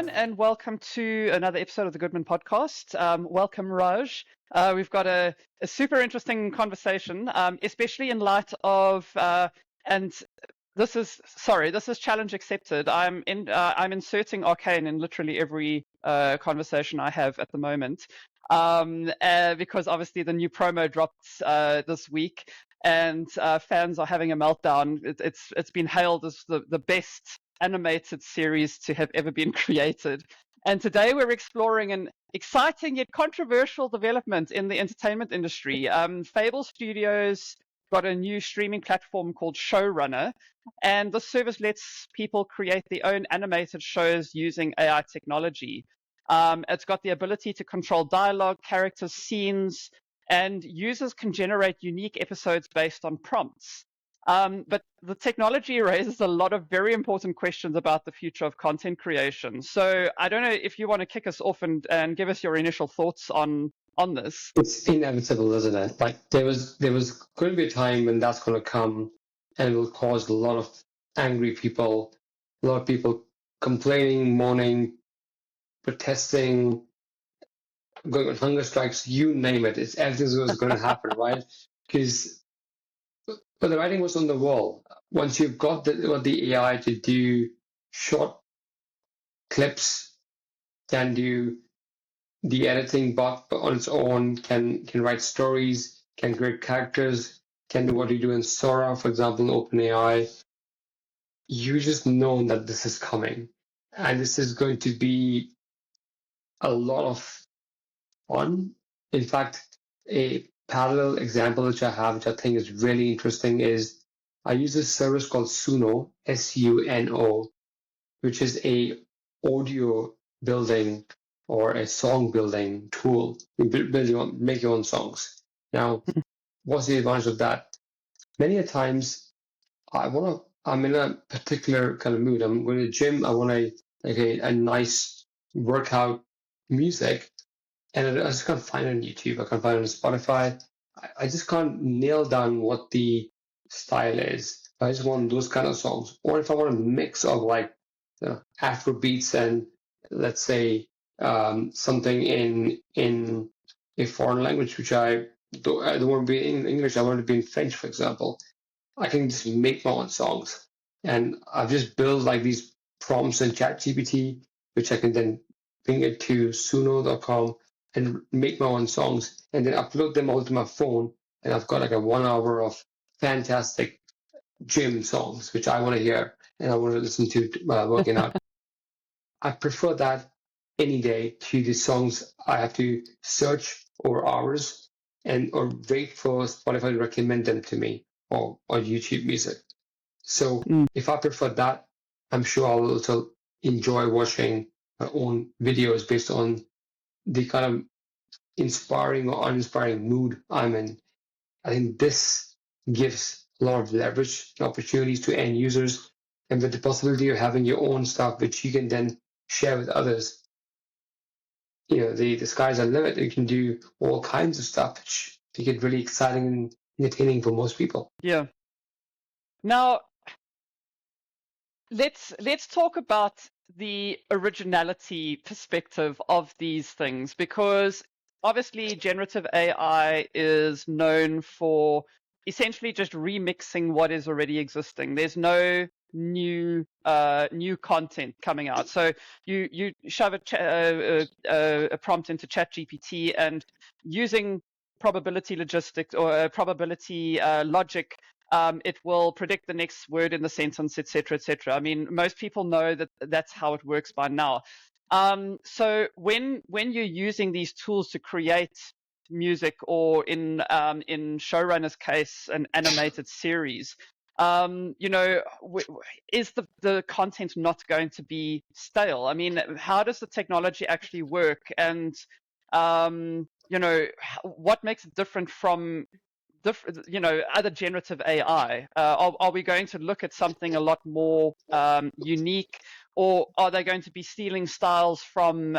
everyone, and welcome to another episode of the Goodman Podcast. Welcome, Raj. We've got a super interesting conversation, especially in light of, and this is challenge accepted. I'm inserting Arcane in literally every conversation I have at the moment, because obviously the new promo dropped this week, and fans are having a meltdown. It's been hailed as the best animated series to have ever been created. And today we're exploring an exciting yet controversial development in the entertainment industry. Fable Studios got a new streaming platform called Showrunner, and the service lets people create their own animated shows using AI technology. It's got the ability to control dialogue, characters, scenes, and users can generate unique episodes based on prompts. But the technology raises a lot of very important questions about the future of content creation. So I don't know if you want to kick us off and give us your initial thoughts on this. It's inevitable, isn't it? Like there was going to be a time when that's going to come, and it will cause a lot of angry people, a lot of people complaining, moaning, protesting, going on hunger strikes. You name it. Everything's going to happen, right? Because but the writing was on the wall. Once you've got the AI to do short clips, can do the editing bot on its own, can write stories, can create characters, can do what you do in Sora, for example, in OpenAI. You just know that this is coming. And this is going to be a lot of fun. In fact, a parallel example which I have, which I think is really interesting, is I use this service called Suno, Suno, which is a audio building or a song building tool. You make your own songs. Now, what's the advantage of that? Many a times, I'm in a particular kind of mood. I'm going to the gym. I want a nice workout music, and I just can't find it on YouTube. I can't find it on Spotify. I just can't nail down what the style is. I just want those kind of songs. Or if I want a mix of like Afro beats and let's say something in a foreign language, which I don't want to be in English. I want to be in French, for example. I can just make my own songs, and I've just built like these prompts in ChatGPT, which I can then bring it to Suno.com and make my own songs, and then upload them all to my phone, and I've got like a 1 hour of fantastic gym songs which I want to hear and I want to listen to while working out. I prefer that any day to the songs I have to search over hours or wait for Spotify to recommend them to me or YouTube Music. So if I prefer that, I'm sure I'll also enjoy watching my own videos based on the kind of inspiring or uninspiring mood I'm in. I think this gives a lot of leverage and opportunities to end users, and with the possibility of having your own stuff which you can then share with others. The sky's the limit. You can do all kinds of stuff which make it really exciting and entertaining for most people. Yeah. Now, let's talk about the originality perspective of these things, because obviously generative AI is known for essentially just remixing what is already existing. There's no new content coming out. So you shove a prompt into ChatGPT, and using probability logistics or probability logic, it will predict the next word in the sentence, etc., etc. I mean, most people know that that's how it works by now. So when you're using these tools to create music, or in Showrunner's case, an animated series, is the content not going to be stale? I mean, how does the technology actually work? And what makes it different from other generative AI? Are we going to look at something a lot more unique, or are they going to be stealing styles from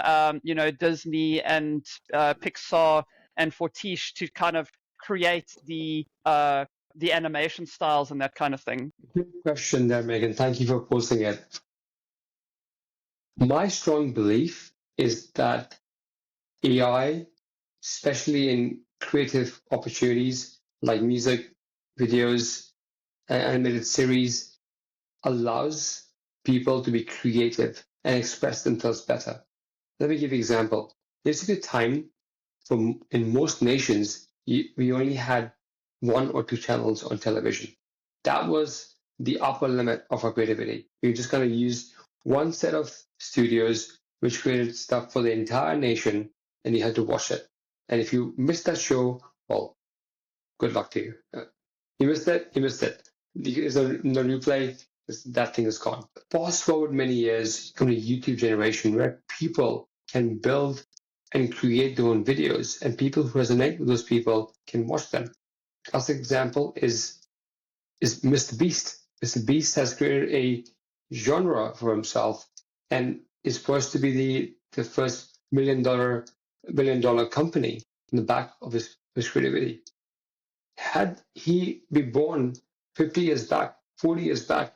Disney and Pixar and Fortiche to kind of create the animation styles and that kind of thing? Good question there, Megan. Thank you for posting it. My strong belief is that AI, especially in creative opportunities like music, videos, and animated series, allows people to be creative and express themselves better. Let me give you an example. There used to be a time in most nations, we only had one or two channels on television. That was the upper limit of our creativity. We just kind of used one set of studios which created stuff for the entire nation, and you had to watch it. And if you missed that show, well, good luck to you. You missed it, you missed it. There's no replay, that thing is gone. Fast forward many years, come to YouTube generation where people can build and create their own videos, and people who resonate with those people can watch them. Classic example is Mr. Beast. Mr. Beast has created a genre for himself and is supposed to be the first billion dollar company in the back of his creativity. Had he been born 50 years back, 40 years back,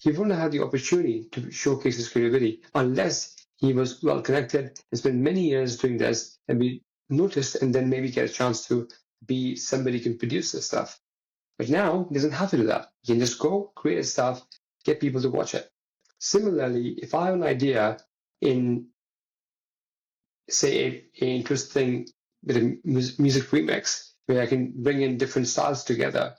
he wouldn't have had the opportunity to showcase his creativity unless he was well connected and spent many years doing this and be noticed and then maybe get a chance to be somebody who can produce this stuff. But now he doesn't have to do that. He can just go create stuff, get people to watch it. Similarly, if I have an idea in, say, an interesting bit of music remix where I can bring in different styles together,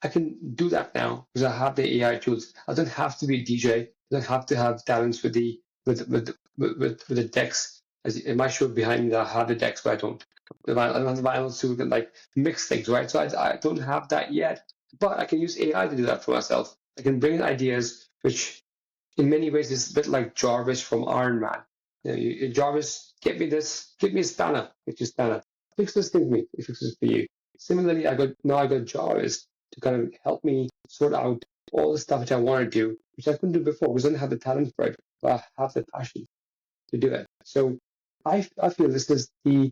I can do that now because I have the AI tools. I don't have to be a DJ. I don't have to have talents with the decks. As in my show behind me, I have the decks, but I don't. I don't have the vinyl to like mix things, right? So I don't have that yet, but I can use AI to do that for myself. I can bring in ideas, which in many ways is a bit like Jarvis from Iron Man. Jarvis, get me this, give me a spanner, which is spanner. Fix this thing for me, it fixes it for you. Similarly, I got Jarvis to kind of help me sort out all the stuff which I want to do, which I couldn't do before because I didn't have the talent for it, but I have the passion to do it. So I feel this is the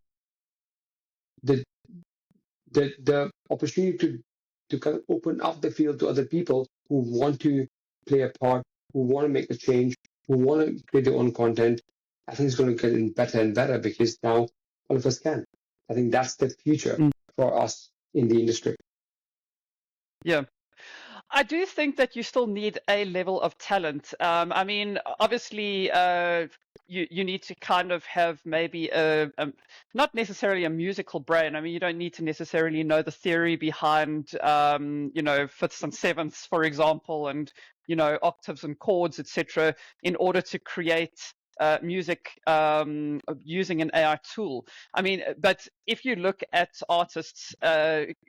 opportunity to kind of open up the field to other people who want to play a part, who want to make a change, who want to create their own content. I think it's going to get better and better because now all of us can. I think that's the future for us in the industry. Yeah. I do think that you still need a level of talent. I mean, obviously, you need to kind of have maybe not necessarily a musical brain. I mean, you don't need to necessarily know the theory behind, fifths and sevenths, for example, and octaves and chords, etc., in order to create music using an AI tool. I mean, but if you look at artists,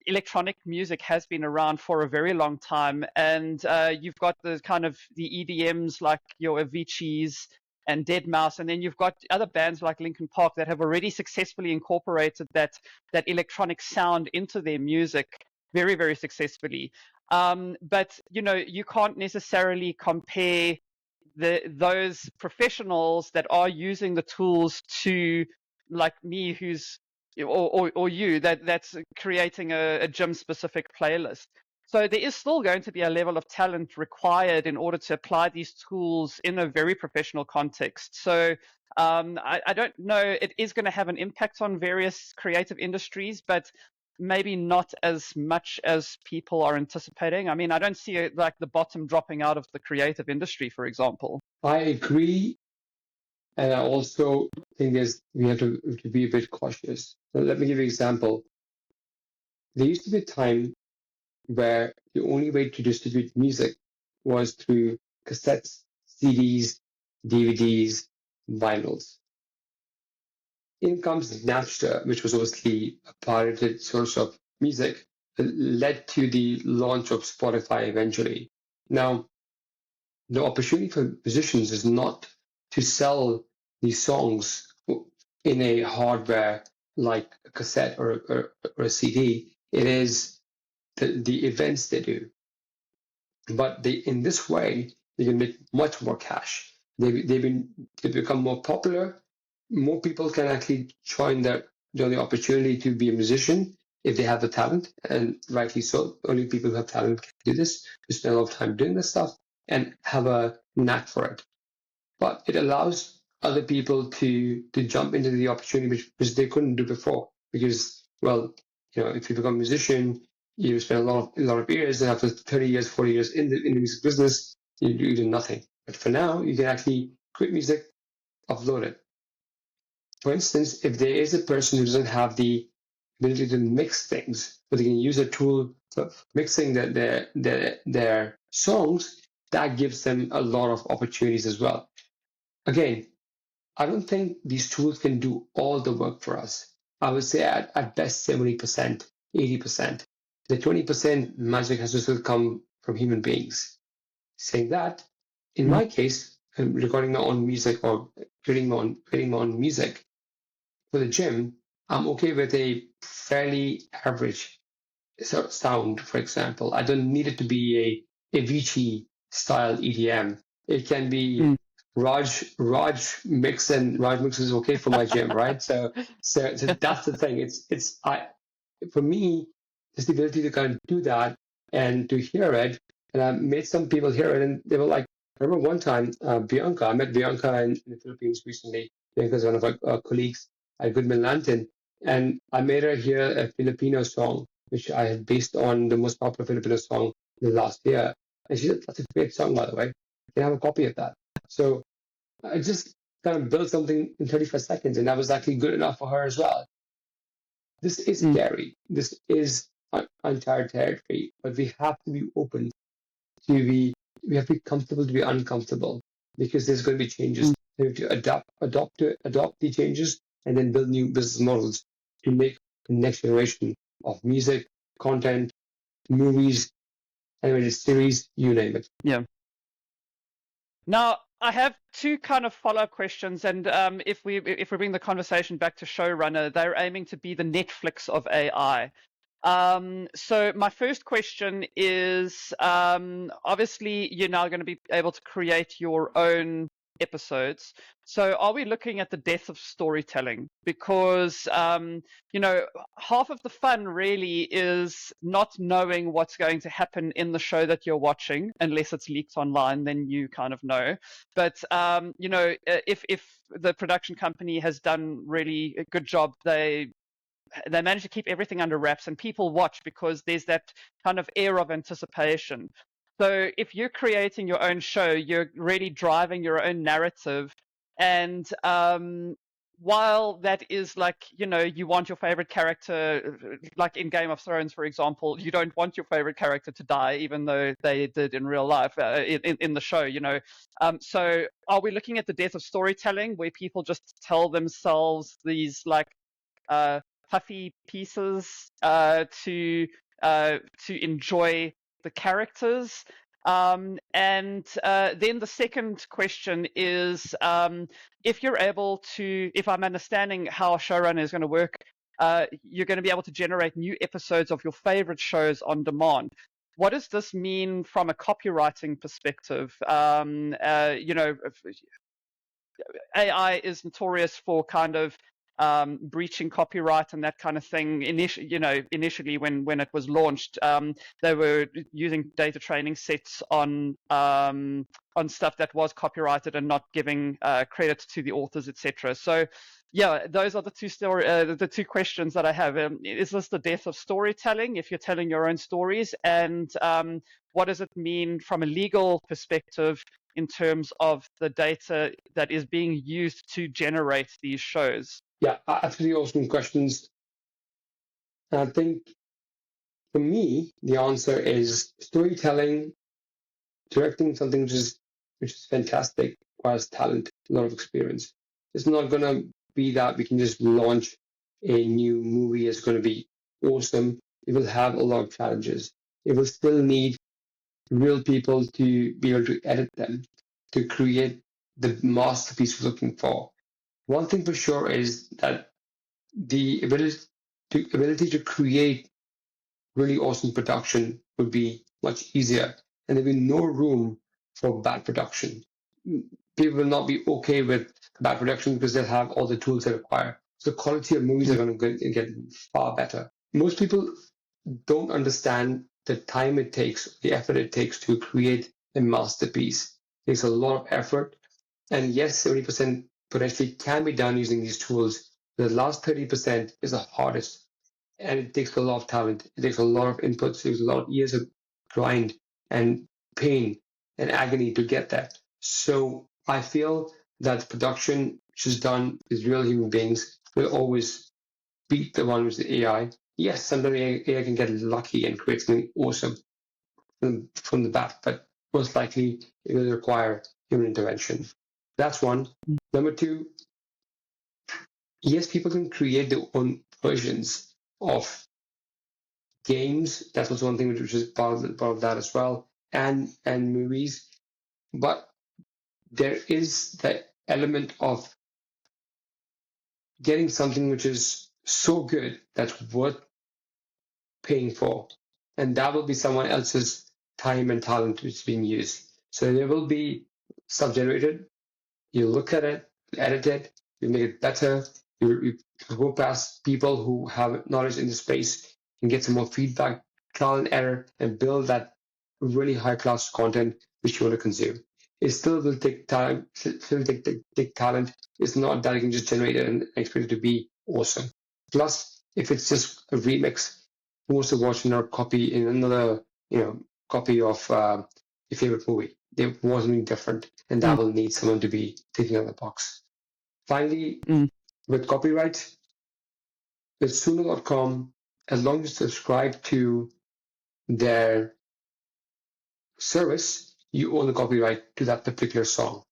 electronic music has been around for a very long time, and you've got the kind of the EDMs like your Avicii's and Deadmau5, and then you've got other bands like Linkin Park that have already successfully incorporated that electronic sound into their music very, very successfully. But you can't necessarily compare those professionals that are using the tools to, like me, who's or you that's creating a gym specific playlist. So there is still going to be a level of talent required in order to apply these tools in a very professional context. So I don't know, it is going to have an impact on various creative industries, but maybe not as much as people are anticipating. I mean, I don't see it like the bottom dropping out of the creative industry, for example. I agree. And I also think we have to be a bit cautious. So let me give you an example. There used to be a time where the only way to distribute music was through cassettes, CDs, DVDs, vinyls. In comes Napster, which was obviously a pirated source of music, that led to the launch of Spotify eventually. Now, the opportunity for musicians is not to sell these songs in a hardware like a cassette or a CD. It is the events they do. But in this way, they can make much more cash. They've become more popular. More people can actually join the opportunity to be a musician if they have the talent, and rightly so. Only people who have talent can do this, who spend a lot of time doing this stuff and have a knack for it. But it allows other people to jump into the opportunity which they couldn't do before. Because, well, if you become a musician, you spend a lot of years, and after 30 years, 40 years in the music business, you do nothing. But for now, you can actually create music, upload it. For instance, if there is a person who doesn't have the ability to mix things, but they can use a tool for mixing their songs, that gives them a lot of opportunities as well. Again, I don't think these tools can do all the work for us. I would say at best 70%, 80%. The 20% magic has to still come from human beings. Saying that, in my case, I'm recording my own music or creating my own music for the gym, I'm okay with a fairly average sound, for example. I don't need it to be a Avicii style EDM. It can be Raj mix, and Raj mix is okay for my gym, right? So that's the thing. For me, it's the ability to kind of do that and to hear it. And I made some people hear it, and they were like, I remember one time, Bianca, I met Bianca in the Philippines recently. Bianca's one of our colleagues at Goodman Lantern, and I made her hear a Filipino song, which I had based on the most popular Filipino song in the last year. And she said, that's a great song, by the way. Can I have a copy of that? So I just kind of built something in 35 seconds, and that was actually good enough for her as well. This is scary. This is uncharted territory, but we have to be open to we have to be comfortable to be uncomfortable, because there's going to be changes. We have to adopt the changes, and then build new business models to make the next generation of music, content, movies, animated series, you name it. Yeah. Now, I have two kind of follow-up questions, and if we bring the conversation back to Showrunner, they're aiming to be the Netflix of AI. So my first question is, obviously you're now going to be able to create your own episodes. So are we looking at the death of storytelling? Because, half of the fun really is not knowing what's going to happen in the show that you're watching, unless it's leaked online, then you kind of know. But, if the production company has done really a good job, they manage to keep everything under wraps, and people watch because there's that kind of air of anticipation. So if you're creating your own show, you're really driving your own narrative. And while that is like, you want your favorite character, like in Game of Thrones, for example, you don't want your favorite character to die, even though they did in real life, in the show, So are we looking at the death of storytelling, where people just tell themselves these like puffy pieces to enjoy the characters? And then the second question is, if you're able to, if I'm understanding how Showrunner is going to work, you're going to be able to generate new episodes of your favorite shows on demand. What does this mean from a copywriting perspective? AI is notorious for kind of breaching copyright and that kind of thing. Initially when it was launched, they were using data training sets on stuff that was copyrighted and not giving credit to the authors, etc. So, yeah, those are the two questions that I have. Is this the death of storytelling if you're telling your own stories? And what does it mean from a legal perspective in terms of the data that is being used to generate these shows? Yeah, absolutely awesome questions. And I think for me, the answer is storytelling, directing something which is fantastic, requires talent, a lot of experience. It's not going to be that we can just launch a new movie. It's going to be awesome. It will have a lot of challenges. It will still need real people to be able to edit them, to create the masterpiece we're looking for. One thing for sure is that the ability to create really awesome production would be much easier, and there'd be no room for bad production. People will not be okay with bad production because they'll have all the tools they require. So the quality of movies are going to get far better. Most people don't understand the time it takes, the effort it takes to create a masterpiece. It takes a lot of effort. And yes, 70% potentially can be done using these tools. The last 30% is the hardest, and it takes a lot of talent. It takes a lot of inputs. It takes a lot of years of grind and pain and agony to get there. So I feel that production, which is done with real human beings, will always beat the one with the AI. Yes, sometimes AI can get lucky and create something awesome from the bat, but most likely it will require human intervention. That's one. Number two, yes, people can create their own versions of games. That's also one thing which is part of that as well, and movies. But there is the element of getting something which is so good that's worth paying for, and that will be someone else's time and talent which is being used. So there will be stuff generated. You look at it, edit it, you make it better. You go past people who have knowledge in the space and get some more feedback, trial and error, and build that really high class content which you want to consume. It still will take time, still take talent. It's not that you can just generate it and expect it to be awesome. Plus, if it's just a remix, who wants to watch another copy in another, copy of your favorite movie? They want something different, and that will need someone to be thinking out of the box. Finally, with copyright, with Suno.com, as long as you subscribe to their service, you own the copyright to that particular song.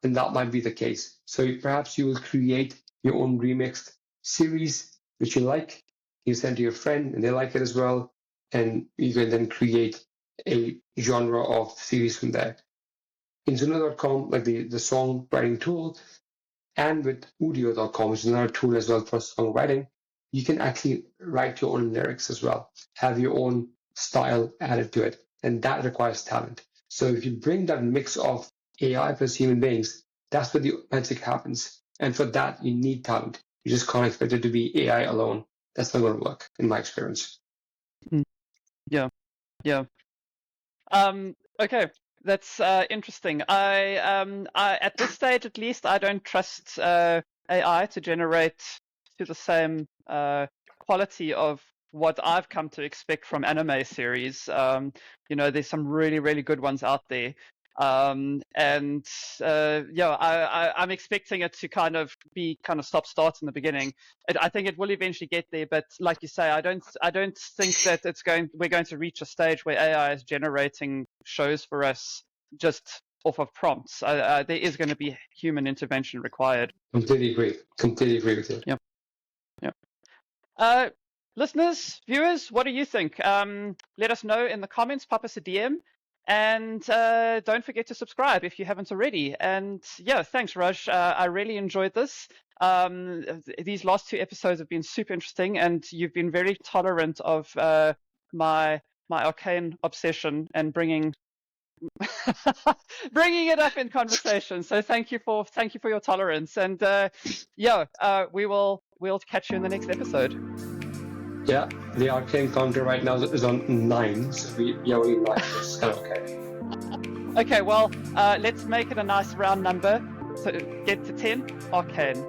And that might be the case. So perhaps you will create your own remixed series, which you like. You send to your friend, and they like it as well. And you can then create a genre of series from there. In Suno.com, like the songwriting tool, and with Udio.com, which is another tool as well for songwriting, you can actually write your own lyrics as well, have your own style added to it, and that requires talent. So if you bring that mix of AI plus human beings, that's where the magic happens. And for that, you need talent. You just can't expect it to be AI alone. That's not going to work, in my experience. Yeah. Okay, that's interesting. I at this stage, at least, I don't trust AI to generate to the same quality of what I've come to expect from anime series. There's some really, really good ones out there. I'm expecting it to kind of be stop-start in the beginning. I think it will eventually get there, but like you say, I don't think that we're going to reach a stage where AI is generating shows for us just off of prompts. There is going to be human intervention required. Completely agree with you. Yeah. Listeners, viewers, what do you think? Let us know in the comments, pop us a DM, and don't forget to subscribe if you haven't already. And yeah, thanks, Raj. I really enjoyed this. These last 2 episodes have been super interesting, and you've been very tolerant of my Arcane obsession and bringing it up in conversation. So thank you for your tolerance, and we'll catch you in the next episode. Yeah, the Arcane counter right now is on 9, so we only 9, which is kind of okay. Okay, well, let's make it a nice round number. So get to 10, Arcane.